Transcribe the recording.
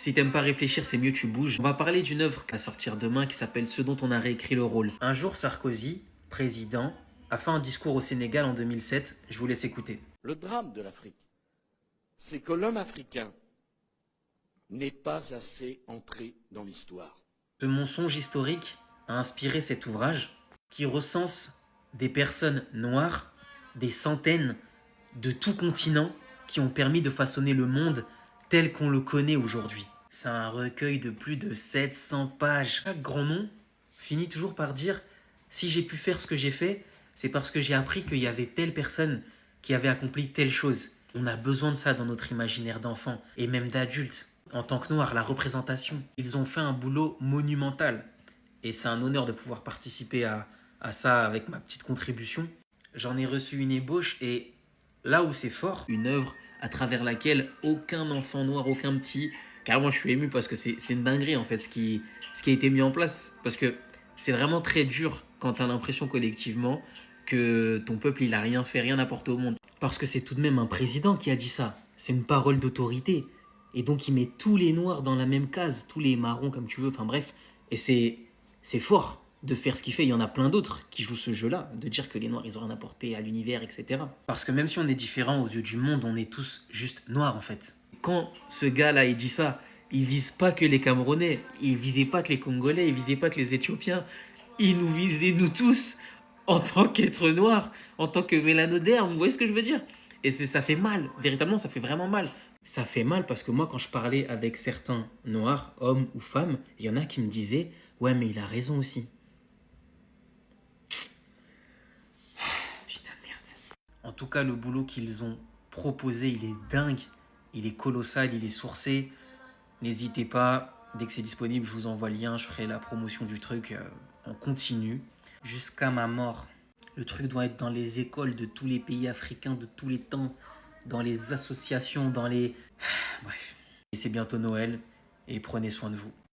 Si t'aimes pas réfléchir, c'est mieux tu bouges. On va parler d'une œuvre qui va sortir demain qui s'appelle Ce dont on a réécrit le rôle. Un jour, Sarkozy, président, a fait un discours au Sénégal en 2007. Je vous laisse écouter. Le drame de l'Afrique, c'est que l'homme africain n'est pas assez entré dans l'histoire. Ce mensonge historique a inspiré cet ouvrage qui recense des personnes noires, des centaines de tout continent qui ont permis de façonner le monde tel qu'on le connaît aujourd'hui. C'est un recueil de plus de 700 pages. Chaque grand nom finit toujours par dire « Si j'ai pu faire ce que j'ai fait, c'est parce que j'ai appris qu'il y avait telle personne qui avait accompli telle chose. » On a besoin de ça dans notre imaginaire d'enfant et même d'adulte. En tant que noir, la représentation. Ils ont fait un boulot monumental. Et c'est un honneur de pouvoir participer à ça avec ma petite contribution. J'en ai reçu une ébauche et là où c'est fort, une œuvre à travers laquelle aucun enfant noir, aucun petit... Carrément, je suis ému parce que c'est une dinguerie en fait ce qui a été mis en place. Parce que c'est vraiment très dur quand tu as l'impression collectivement que ton peuple il a rien fait, rien apporté au monde. Parce que c'est tout de même un président qui a dit ça. C'est une parole d'autorité. Et donc il met tous les noirs dans la même case, tous les marrons comme tu veux, enfin bref. Et c'est fort de faire ce qu'il fait. Il y en a plein d'autres qui jouent ce jeu-là, de dire que les noirs ils ont rien apporté à l'univers, etc. Parce que même si on est différent aux yeux du monde, on est tous juste noirs en fait. Quand ce gars-là il dit ça, il vise pas que les Camerounais, il visait pas que les Congolais, il visait pas que les Éthiopiens, il nous visait nous tous en tant qu'êtres noirs, en tant que mélanodermes, vous voyez ce que je veux dire? Et ça fait mal, véritablement ça fait vraiment mal. Ça fait mal parce que moi, quand je parlais avec certains noirs, hommes ou femmes, il y en a qui me disaient « Ouais, mais il a raison aussi. » Putain de merde. En tout cas, le boulot qu'ils ont proposé, il est dingue. Il est colossal, il est sourcé. N'hésitez pas, dès que c'est disponible, je vous envoie le lien. Je ferai la promotion du truc en continu. Jusqu'à ma mort. Le truc doit être dans les écoles de tous les pays africains de tous les temps. Dans les associations, dans les... Bref. Et c'est bientôt Noël et prenez soin de vous.